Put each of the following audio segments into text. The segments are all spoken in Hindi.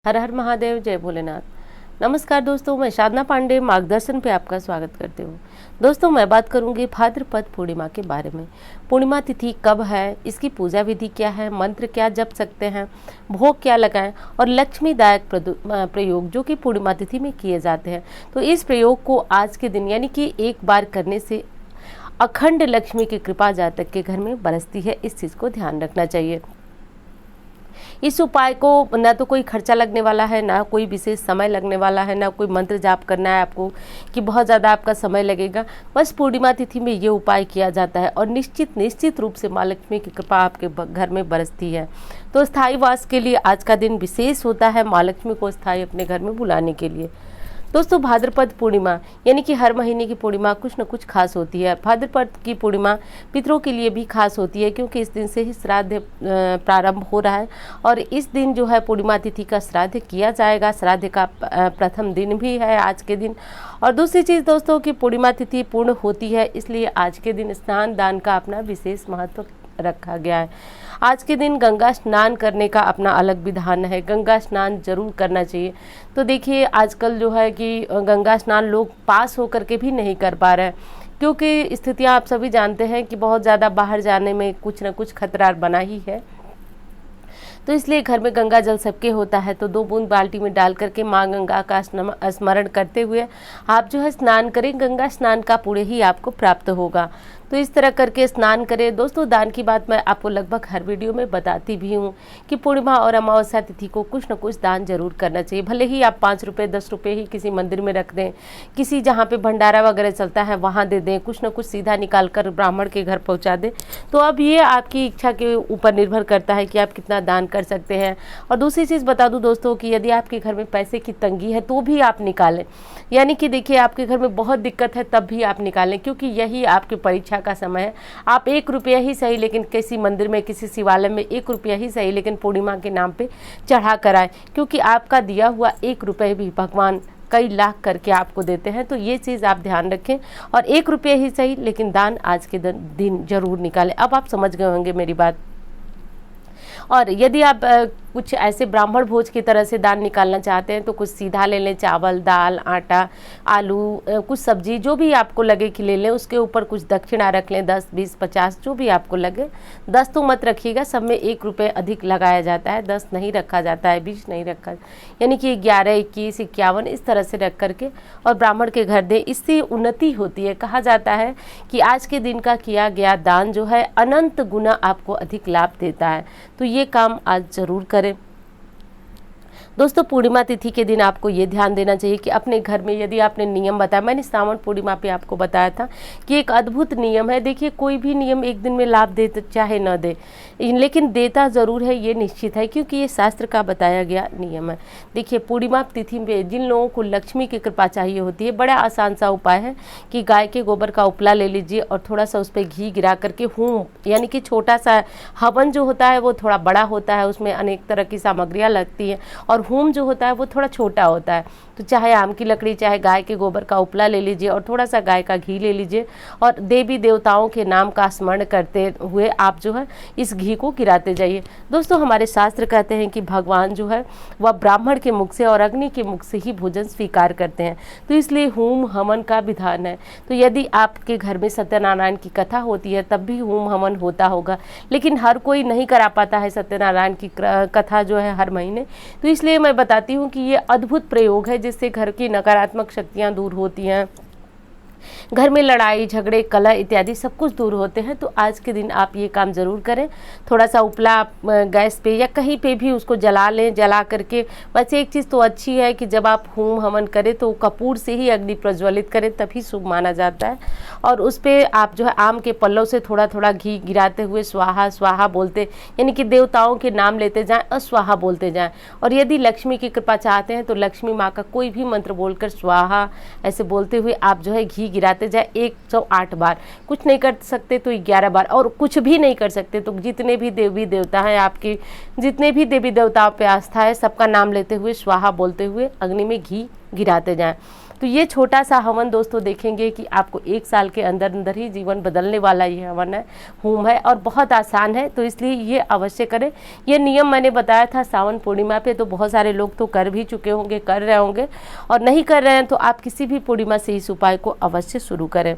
हर हर महादेव, जय भोलेनाथ। नमस्कार दोस्तों, मैं साधना पांडे मार्गदर्शन पे आपका स्वागत करती हूँ। दोस्तों, मैं बात करूँगी भाद्रपद पूर्णिमा के बारे में। पूर्णिमा तिथि कब है, इसकी पूजा विधि क्या है, मंत्र क्या जप सकते हैं, भोग क्या लगाएं और लक्ष्मीदायक प्रयोग जो कि पूर्णिमा तिथि में किए जाते हैं। तो इस प्रयोग को आज के दिन यानी कि एक बार करने से अखंड लक्ष्मी की कृपा जातक के घर में बरसती है। इस चीज़ को ध्यान रखना चाहिए। इस उपाय को ना तो कोई खर्चा लगने वाला है, ना कोई विशेष समय लगने वाला है, ना कोई मंत्र जाप करना है आपको कि बहुत ज़्यादा आपका समय लगेगा। बस पूर्णिमा तिथि में ये उपाय किया जाता है और निश्चित रूप से माँ लक्ष्मी की कृपा आपके घर में बरसती है। तो स्थायी वास के लिए आज का दिन विशेष होता है, माँ लक्ष्मी को स्थायी अपने घर में बुलाने के लिए। दोस्तों, भाद्रपद पूर्णिमा यानी कि हर महीने की पूर्णिमा कुछ न कुछ खास होती है। भाद्रपद की पूर्णिमा पितरों के लिए भी खास होती है क्योंकि इस दिन से ही श्राद्ध प्रारंभ हो रहा है और इस दिन जो है पूर्णिमा तिथि का श्राद्ध किया जाएगा। श्राद्ध का प्रथम दिन भी है आज के दिन। और दूसरी चीज़ दोस्तों की पूर्णिमा तिथि पूर्ण होती है, इसलिए आज के दिन स्नान दान का अपना विशेष महत्व रखा गया है। आज के दिन गंगा स्नान करने का अपना अलग विधान है। गंगा स्नान जरूर करना चाहिए। तो देखिए, आजकल जो है कि गंगा स्नान लोग पास होकर के भी नहीं कर पा रहे हैं क्योंकि स्थितियां आप सभी जानते हैं कि बहुत ज़्यादा बाहर जाने में कुछ न कुछ खतरा बना ही है। तो इसलिए घर में गंगा जल सबके होता है, तो 2 बूंद बाल्टी में डाल करके माँ गंगा का स्मरण करते हुए आप जो है स्नान करें। गंगा स्नान का पुण्य ही आपको प्राप्त होगा। तो इस तरह करके स्नान करें। दोस्तों, दान की बात मैं आपको लगभग हर वीडियो में बताती भी हूँ कि पूर्णिमा और अमावस्या तिथि को कुछ न कुछ दान जरूर करना चाहिए। भले ही आप 5 रुपये 10 रुपये ही किसी मंदिर में रख दें, किसी जहाँ पे भंडारा वगैरह चलता है वहाँ दे दें, कुछ न कुछ सीधा निकाल कर ब्राह्मण के घर पहुँचा दें। तो अब ये आपकी इच्छा के ऊपर निर्भर करता है कि आप कितना दान कर सकते हैं। और दूसरी चीज़ बता दूँ दोस्तों कि यदि आपके घर में पैसे की तंगी है तो भी आप निकालें। यानी कि देखिए, आपके घर में बहुत दिक्कत है तब भी आप निकालें, क्योंकि यही आपकी परीक्षा का समय है। आप 1 रुपया ही सही, लेकिन किसी मंदिर में किसी शिवालय में 1 रुपया ही सही, लेकिन पूर्णिमा के नाम पे चढ़ा कर आए, क्योंकि आपका दिया हुआ 1 रुपये भी भगवान कई लाख करके आपको देते हैं। तो ये चीज़ आप ध्यान रखें और 1 रुपया ही सही, लेकिन दान आज के दिन जरूर निकालें। अब आप समझ गए होंगे मेरी बात। और यदि आप कुछ ऐसे ब्राह्मण भोज की तरह से दान निकालना चाहते हैं तो कुछ सीधा ले लें, चावल, दाल, आटा, आलू, कुछ सब्जी, जो भी आपको लगे कि ले लें। उसके ऊपर कुछ दक्षिणा रख लें, 10, 20, 50 जो भी आपको लगे। 10 तो मत रखिएगा, सब में 1 रुपये अधिक लगाया जाता है। 10 नहीं रखा जाता है, 20 नहीं रखा, यानी कि 11, 21, 51 इस तरह से रख करके और ब्राह्मण के घर दें। इससे उन्नति होती है। कहा जाता है कि आज के दिन का किया गया दान जो है अनंत गुना आपको अधिक लाभ देता है। तो ये काम आज जरूर करें। दोस्तों, पूर्णिमा तिथि के दिन आपको ये ध्यान देना चाहिए कि अपने घर में यदि आपने नियम बताया, मैंने श्रावण पूर्णिमा पे आपको बताया था कि एक अद्भुत नियम है। देखिए, कोई भी नियम एक दिन में लाभ दे चाहे न दे, लेकिन देता ज़रूर है, ये निश्चित है, क्योंकि ये शास्त्र का बताया गया नियम है। देखिए, पूर्णिमा तिथि में जिन लोगों को लक्ष्मी की कृपा चाहिए होती है, बड़ा आसान सा उपाय है कि गाय के गोबर का उपला ले लीजिए और थोड़ा सा उस पर घी गिरा करके होम, यानी कि छोटा सा हवन जो होता है वो थोड़ा बड़ा होता है, उसमें अनेक तरह की सामग्रियाँ लगती हैं, और होम जो होता है वो थोड़ा छोटा होता है। तो चाहे आम की लकड़ी, चाहे गाय के गोबर का उपला ले लीजिए और थोड़ा सा गाय का घी ले लीजिए और देवी देवताओं के नाम का स्मरण करते हुए आप जो है इस घी को गिराते जाइए। दोस्तों, हमारे शास्त्र कहते हैं कि भगवान जो है वह ब्राह्मण के मुख से और अग्नि के मुख से ही भोजन स्वीकार करते हैं, तो इसलिए होम हवन का विधान है। तो यदि आपके घर में सत्यनारायण की कथा होती है तब भी होम हवन होता होगा, लेकिन हर कोई नहीं करा पाता है सत्यनारायण की कथा जो है हर महीने। तो इसलिए मैं बताती हूँ कि ये अद्भुत प्रयोग है जिससे घर की नकारात्मक शक्तियाँ दूर होती हैं, घर में लड़ाई झगड़े कलह इत्यादि सब कुछ दूर होते हैं। तो आज के दिन आप ये काम ज़रूर करें। थोड़ा सा उपला गैस पे या कहीं पे भी उसको जला लें। जला करके वैसे एक चीज़ तो अच्छी है कि जब आप होम हवन करें तो कपूर से ही अग्नि प्रज्वलित करें, तभी शुभ माना जाता है। और उस पर आप जो है आम के पल्लों से थोड़ा थोड़ा घी गिराते हुए स्वाहा स्वाहा बोलते, यानी कि देवताओं के नाम लेते जाएँ, अस्वाहा बोलते जाएँ। और यदि लक्ष्मी की कृपा चाहते हैं तो लक्ष्मी माँ का कोई भी मंत्र बोलकर स्वाहा ऐसे बोलते हुए आप जो है घी गिराते जाए 108 बार। कुछ नहीं कर सकते तो 11 बार, और कुछ भी नहीं कर सकते तो जितने भी देवी देवता हैं आपके, जितने भी देवी देवताओं पे आस्था है, सबका नाम लेते हुए स्वाहा बोलते हुए अग्नि में घी गिराते जाएं। तो ये छोटा सा हवन दोस्तों देखेंगे कि आपको 1 साल के अंदर अंदर ही जीवन बदलने वाला ये हवन है, होम है, और बहुत आसान है। तो इसलिए ये अवश्य करें। ये नियम मैंने बताया था सावन पूर्णिमा पे, तो बहुत सारे लोग तो कर भी चुके होंगे, कर रहे होंगे, और नहीं कर रहे हैं तो आप किसी भी पूर्णिमा से इस उपाय को अवश्य शुरू करें।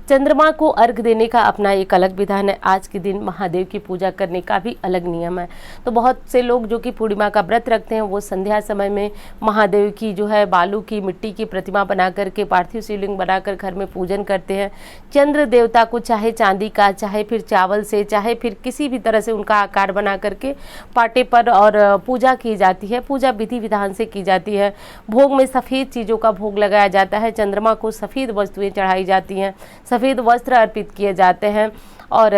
चंद्रमा को अर्घ देने का अपना एक अलग विधान है। आज के दिन महादेव की पूजा करने का भी अलग नियम है। तो बहुत से लोग जो कि पूर्णिमा का व्रत रखते हैं वो संध्या समय में महादेव की जो है बालू की मिट्टी की प्रतिमा बना करके, पार्थिव शिवलिंग बनाकर घर में पूजन करते हैं। चंद्र देवता को चाहे चांदी का, चाहे फिर चावल से, चाहे फिर किसी भी तरह से उनका आकार बना करके पाटे पर और पूजा की जाती है। पूजा विधि विधान से की जाती है। भोग में सफ़ेद चीज़ों का भोग लगाया जाता है। चंद्रमा को सफ़ेद वस्तुएं चढ़ाई जाती हैं, सफ़ेद वस्त्र अर्पित किए जाते हैं, और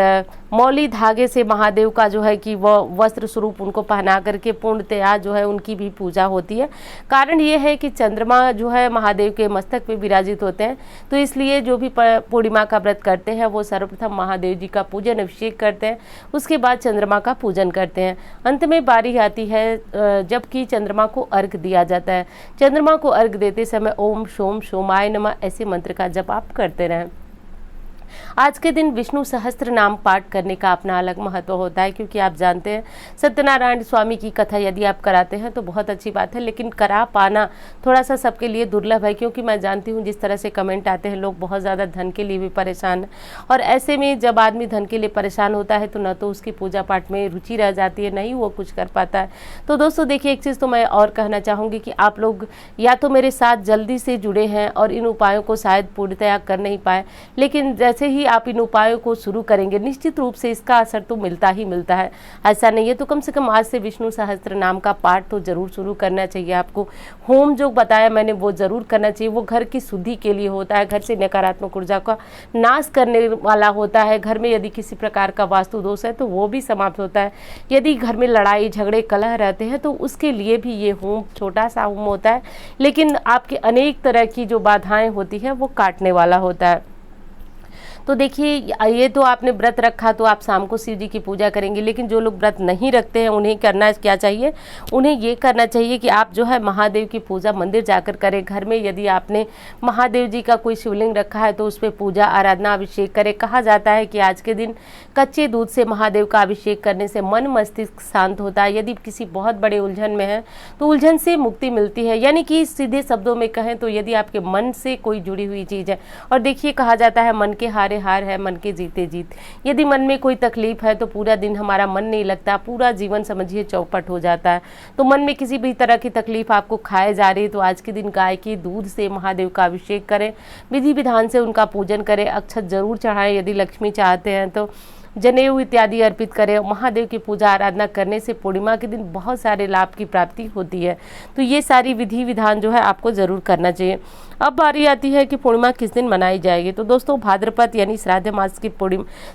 मौली धागे से महादेव का जो है कि वह वस्त्र स्वरूप उनको पहना करके पूर्णतया जो है उनकी भी पूजा होती है। कारण ये है कि चंद्रमा जो है महादेव के मस्तक पे विराजित होते हैं, तो इसलिए जो भी पूर्णिमा का व्रत करते हैं वो सर्वप्रथम महादेव जी का पूजन अभिषेक करते हैं, उसके बाद चंद्रमा का पूजन करते हैं। अंत में बारी आती है जबकि चंद्रमा को अर्घ दिया जाता है। चंद्रमा को अर्घ देते समय ओम सोम सोमाय नमः ऐसे मंत्र का जप आप करते रहें। आज के दिन विष्णु सहस्त्र नाम पाठ करने का अपना अलग महत्व होता है, क्योंकि आप जानते हैं सत्यनारायण स्वामी की कथा यदि आप कराते हैं तो बहुत अच्छी बात है, लेकिन करा पाना थोड़ा सा सबके लिए दुर्लभ है। क्योंकि मैं जानती हूँ जिस तरह से कमेंट आते हैं, लोग बहुत ज़्यादा धन के लिए भी परेशान है, और ऐसे में जब आदमी धन के लिए परेशान होता है तो न तो उसकी पूजा पाठ में रुचि रह जाती है, नहीं वो कुछ कर पाता है। तो दोस्तों देखिए, एक चीज़ तो मैं और कहना चाहूँगी कि आप लोग या तो मेरे साथ जल्दी से जुड़े हैं और इन उपायों को शायद पूर्णतया कर नहीं पाए, लेकिन जैसे ही आप इन उपायों को शुरू करेंगे निश्चित रूप से इसका असर तो मिलता ही मिलता है। ऐसा नहीं है तो कम से कम आज से विष्णु सहस्त्र नाम का पाठ तो जरूर शुरू करना चाहिए आपको। होम जो बताया मैंने वो जरूर करना चाहिए। वो घर की शुद्धि के लिए होता है, घर से नकारात्मक ऊर्जा का नाश करने वाला होता है। घर में यदि किसी प्रकार का वास्तु दोष है तो वो भी समाप्त होता है। यदि घर में लड़ाई झगड़े कलह रहते हैं तो उसके लिए भी ये होम छोटा सा होम होता है, लेकिन आपके अनेक तरह की जो बाधाएं होती हैं वो काटने वाला होता है। तो देखिए, ये तो आपने व्रत रखा तो आप शाम को शिव जी की पूजा करेंगे, लेकिन जो लोग व्रत नहीं रखते हैं उन्हें करना क्या चाहिए? उन्हें ये करना चाहिए कि आप जो है महादेव की पूजा मंदिर जाकर करें। घर में यदि आपने महादेव जी का कोई शिवलिंग रखा है तो उस पर पूजा आराधना अभिषेक करें। कहा जाता है कि आज के दिन कच्चे दूध से महादेव का अभिषेक करने से मन मस्तिष्क शांत होता है। यदि किसी बहुत बड़े उलझन में है तो उलझन से मुक्ति मिलती है। यानी कि सीधे शब्दों में कहें तो यदि आपके मन से कोई जुड़ी हुई चीज़ है, और देखिए कहा जाता है मन के हारे हार है, मन के जीते जीत। यदि मन में कोई तकलीफ है तो पूरा दिन हमारा मन नहीं लगता, पूरा जीवन समझिए चौपट हो जाता है। तो मन में किसी भी तरह की तकलीफ आपको खाए जा रही है तो आज के दिन गाय के दूध से महादेव का अभिषेक करें, विधि विधान से उनका पूजन करें, अक्षत जरूर चढ़ाएं। यदि लक्ष्मी चाहते हैं तो जनेऊ इत्यादि अर्पित करें। महादेव की पूजा आराधना करने से पूर्णिमा के दिन बहुत सारे लाभ की प्राप्ति होती है। तो ये सारी विधि विधान जो है आपको जरूर करना चाहिए। अब बारी आती है कि पूर्णिमा किस दिन मनाई जाएगी। तो दोस्तों भाद्रपद यानी श्राद्ध मास की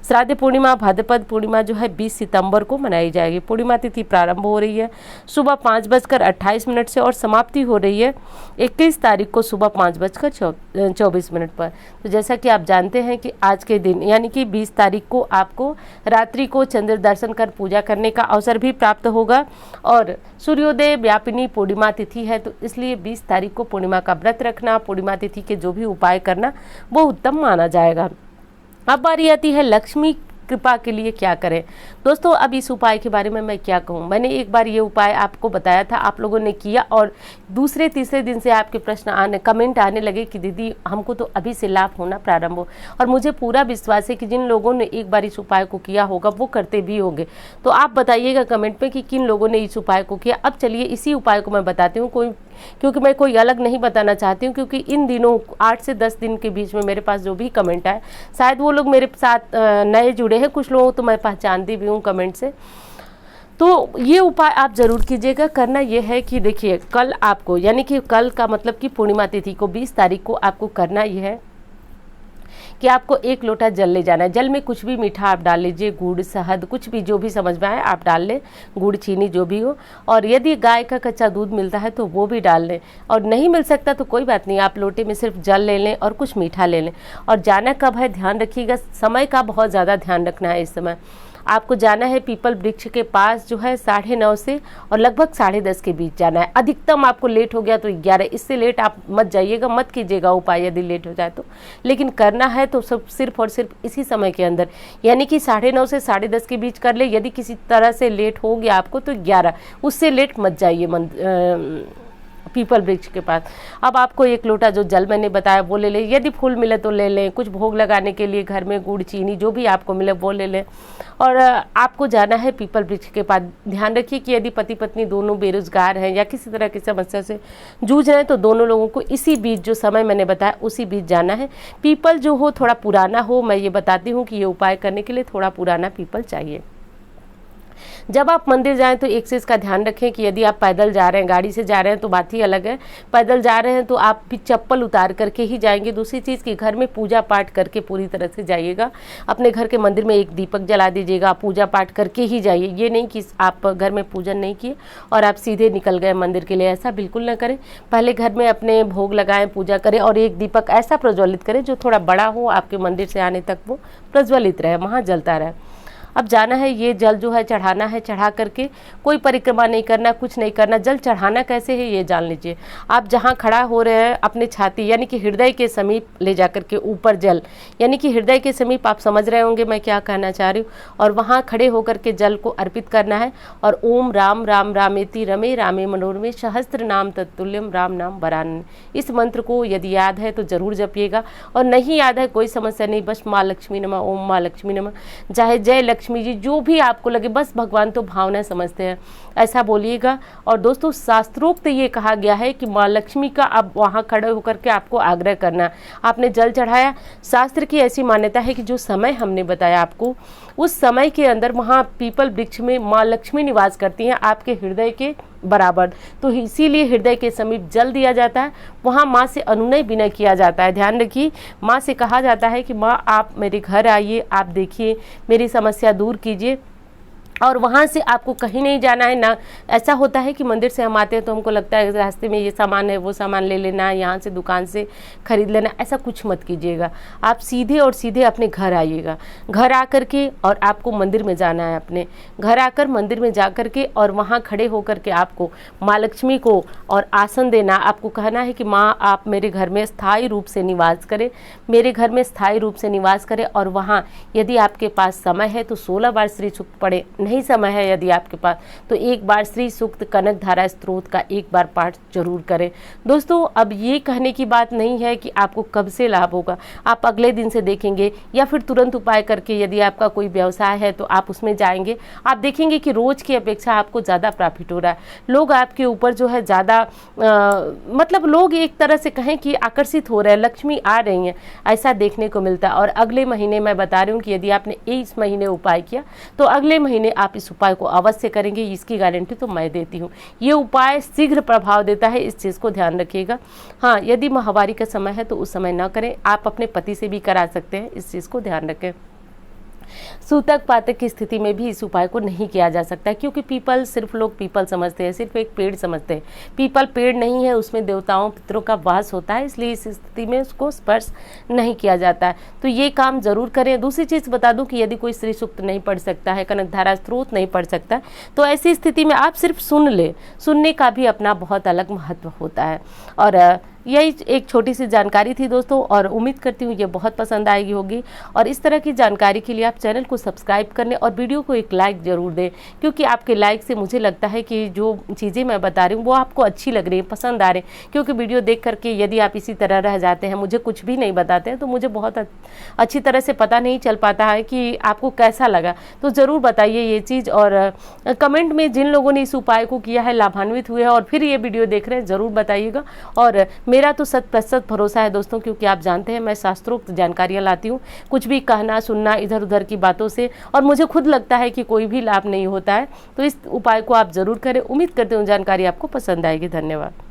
श्राद्ध पूर्णिमा भाद्रपद पूर्णिमा जो है 20 सितंबर को मनाई जाएगी। पूर्णिमा तिथि प्रारंभ हो रही है सुबह 5:28 से और समाप्ति हो रही है 21 तारीख को सुबह 5:24 पर। तो जैसा कि आप जानते हैं कि आज के दिन यानी कि 20 तारीख को आपको रात्रि को चंद्र दर्शन कर पूजा करने का अवसर भी प्राप्त होगा, और सूर्योदय व्यापिनी पूर्णिमा तिथि है। तो इसलिए 20 तारीख को पूर्णिमा का व्रत रखना, पूर्णिमा तिथि के जो भी उपाय करना वो उत्तम माना जाएगा। अब बारी आती है लक्ष्मी कृपा के लिए क्या करें। दोस्तों अब इस उपाय के बारे में मैं क्या कहूँ, मैंने एक बार ये उपाय आपको बताया था, आप लोगों ने किया, और दूसरे तीसरे दिन से आपके प्रश्न कमेंट आने लगे कि दीदी हमको तो अभी से लाभ होना प्रारंभ हो। और मुझे पूरा विश्वास है कि जिन लोगों ने एक बार इस उपाय को किया होगा वो करते भी होंगे। तो आप बताइएगा कमेंट में कि किन लोगों ने इस उपाय को किया। अब चलिए इसी उपाय को मैं बताती हूँ, क्योंकि मैं कोई अलग नहीं बताना चाहती हूँ, क्योंकि इन दिनों 8 से 10 दिन के बीच में मेरे पास जो भी कमेंट आए शायद वो लोग मेरे साथ नए जुड़े हैं, कुछ लोगों तो मैं पहचानती भी हूँ कमेंट से। तो ये उपाय आप जरूर कीजिएगा। करना ये है कि देखिए कल आपको, यानी कि कल का मतलब कि पूर्णिमा तिथि को 20 तारीख को आपको करना ये है कि आपको 1 लोटा जल ले जाना है। जल में कुछ भी मीठा आप डाल लीजिए, गुड़ शहद कुछ भी जो भी समझ में आए आप डाल लें, गुड़ चीनी जो भी हो। और यदि गाय का कच्चा दूध मिलता है तो वो भी डाल लें, और नहीं मिल सकता तो कोई बात नहीं, आप लोटे में सिर्फ जल ले लें और कुछ मीठा ले लें। और जाना कब है ध्यान रखिएगा, समय का बहुत ज़्यादा ध्यान रखना है इस समय। आपको जाना है पीपल वृक्ष के पास जो है 9:30 से और लगभग 10:30 के बीच जाना है। अधिकतम आपको लेट हो गया तो 11, इससे लेट आप मत जाइएगा, मत कीजिएगा उपाय यदि लेट हो जाए तो। लेकिन करना है तो सब सिर्फ और सिर्फ इसी समय के अंदर, यानी कि 9:30 से 10:30 के बीच कर ले। यदि किसी तरह से लेट हो गया आपको तो 11, उससे लेट मत जाइए पीपल वृक्ष के पास। अब आपको 1 लोटा जो जल मैंने बताया वो ले लें, यदि फूल मिले तो ले लें, कुछ भोग लगाने के लिए घर में गुड़ चीनी जो भी आपको मिले वो ले लें। और आपको जाना है पीपल वृक्ष के पास। ध्यान रखिए कि यदि पति पत्नी दोनों बेरोजगार हैं या किसी तरह की समस्या से जूझ रहे हैं तो दोनों लोगों को इसी बीच जो समय मैंने बताया उसी बीच जाना है। पीपल जो हो थोड़ा पुराना हो, मैं ये बताती हूँ कि ये उपाय करने के लिए थोड़ा पुराना पीपल चाहिए। जब आप मंदिर जाएं तो एक चीज़ का ध्यान रखें कि यदि आप पैदल जा रहे हैं, गाड़ी से जा रहे हैं तो बात ही अलग है। पैदल जा रहे हैं तो आप भी चप्पल उतार करके ही जाएंगे। दूसरी चीज़ कि घर में पूजा पाठ करके पूरी तरह से जाइएगा। अपने घर के मंदिर में एक दीपक जला दीजिएगा, पूजा पाठ करके ही जाइए। ये नहीं कि आप घर में पूजन नहीं किए और आप सीधे निकल गए मंदिर के लिए, ऐसा बिल्कुल ना करें। पहले घर में अपने भोग लगाएं, पूजा करें और एक दीपक ऐसा प्रज्वलित करें जो थोड़ा बड़ा हो, आपके मंदिर से आने तक वो प्रज्वलित रहे, वहाँ जलता रहे। अब जाना है, ये जल जो है चढ़ाना है। चढ़ा करके कोई परिक्रमा नहीं करना, कुछ नहीं करना। जल चढ़ाना कैसे है ये जान लीजिए। आप जहाँ खड़ा हो रहे हैं अपने छाती यानी कि हृदय के समीप ले जा करके ऊपर जल, यानी कि हृदय के समीप, आप समझ रहे होंगे मैं क्या कहना चाह रही हूँ। और वहाँ खड़े होकर के जल को अर्पित करना है और ओम राम राम रामेति रमे रामे मनोरमे सहस्त्र नाम तत्तुल्यम राम नाम वरानने, इस मंत्र को यदि याद है तो जरूर जपिएगा। और नहीं याद है कोई समस्या नहीं, बस माँ लक्ष्मी नमः, ओम माँ लक्ष्मी नमः, चाहे जय लक्ष्मी जी, जो भी आपको लगे, बस भगवान तो भावना समझते हैं, ऐसा बोलिएगा। और दोस्तों शास्त्रोक्त ये कहा गया है कि माँ लक्ष्मी का अब वहाँ खड़े होकर के आपको आग्रह करना। आपने जल चढ़ाया, शास्त्र की ऐसी मान्यता है कि जो समय हमने बताया आपको, उस समय के अंदर वहाँ पीपल वृक्ष में माँ लक्ष्मी निवास करती हैं आपके हृदय के बराबर। तो इसीलिए हृदय के समीप जल दिया जाता है, वहाँ माँ से अनुनय विनय किया जाता है। ध्यान रखिए, माँ से कहा जाता है कि माँ आप मेरे घर आइए, आप देखिए, मेरी समस्या दूर कीजिए। और वहाँ से आपको कहीं नहीं जाना है ना। ऐसा होता है कि मंदिर से हम आते हैं तो हमको लगता है रास्ते में ये सामान है, वो सामान ले लेना, यहाँ से दुकान से खरीद लेना, ऐसा कुछ मत कीजिएगा। आप सीधे और सीधे अपने घर आइएगा। घर आकर के और आपको मंदिर में जाना है। अपने घर आकर मंदिर में जा कर के और वहाँ खड़े होकर के आपको माँ लक्ष्मी को और आसन देना। आपको कहना है कि माँ आप मेरे घर में स्थायी रूप से निवास करें, मेरे घर में स्थायी रूप से निवास करें। और वहाँ यदि आपके पास समय है तो 16 बार श्री सूक्त पढ़े, नहीं समय है यदि आपके पास तो 1 बार श्री सूक्त कनक धारा स्तोत्र का 1 बार पाठ जरूर करें। दोस्तों अब ये कहने की बात नहीं है कि आपको कब से लाभ होगा, आप अगले दिन से देखेंगे या फिर तुरंत उपाय करके यदि आपका कोई व्यवसाय है तो आप उसमें जाएंगे, आप देखेंगे कि रोज की अपेक्षा आपको ज़्यादा प्रॉफिट हो रहा है। लोग आपके ऊपर जो है ज़्यादा मतलब लोग एक तरह से कहें कि आकर्षित हो रहे हैं, लक्ष्मी आ रही हैं, ऐसा देखने को मिलता है। और अगले महीने मैं बता रही हूँ कि यदि आपने इस महीने उपाय किया तो अगले महीने आप इस उपाय को अवश्य करेंगे, इसकी गारंटी तो मैं देती हूँ। ये उपाय शीघ्र प्रभाव देता है, इस चीज़ को ध्यान रखिएगा। हाँ, यदि माहवारी का समय है तो उस समय ना करें, आप अपने पति से भी करा सकते हैं, इस चीज़ को ध्यान रखें। सूतक पातक की स्थिति में भी इस उपाय को नहीं किया जा सकता क्योंकि पीपल सिर्फ लोग पीपल समझते हैं, सिर्फ एक पेड़ समझते हैं। पीपल पेड़ नहीं है, उसमें देवताओं पितरों का वास होता है, इसलिए इस स्थिति में उसको स्पर्श नहीं किया जाता है। तो ये काम जरूर करें। दूसरी चीज़ बता दूं कि यदि कोई श्री सूक्त नहीं पढ़ सकता है, कनक धारा स्त्रोत नहीं पढ़ सकता, तो ऐसी स्थिति में आप सिर्फ सुन ले, सुनने का भी अपना बहुत अलग महत्व होता है। और यही एक छोटी सी जानकारी थी दोस्तों, और उम्मीद करती हूँ ये बहुत पसंद आएगी होगी। और इस तरह की जानकारी के लिए आप चैनल को सब्सक्राइब करने और वीडियो को एक लाइक ज़रूर दें, क्योंकि आपके लाइक से मुझे लगता है कि जो चीज़ें मैं बता रही हूँ वो आपको अच्छी लग रही है, पसंद आ रही है। क्योंकि वीडियो देख करके यदि आप इसी तरह रह जाते हैं, मुझे कुछ भी नहीं बताते हैं, तो मुझे बहुत अच्छी तरह से पता नहीं चल पाता है कि आपको कैसा लगा। तो ज़रूर बताइए ये चीज़, और कमेंट में जिन लोगों ने इस उपाय को किया है, लाभान्वित हुए हैं और फिर ये वीडियो देख रहे हैं, ज़रूर बताइएगा। और मेरा तो 100% भरोसा है दोस्तों, क्योंकि आप जानते हैं मैं शास्त्रोक्त जानकारियाँ लाती हूँ, कुछ भी कहना सुनना इधर उधर की बातों से, और मुझे खुद लगता है कि कोई भी लाभ नहीं होता है। तो इस उपाय को आप ज़रूर करें। उम्मीद करते हूँ जानकारी आपको पसंद आएगी। धन्यवाद।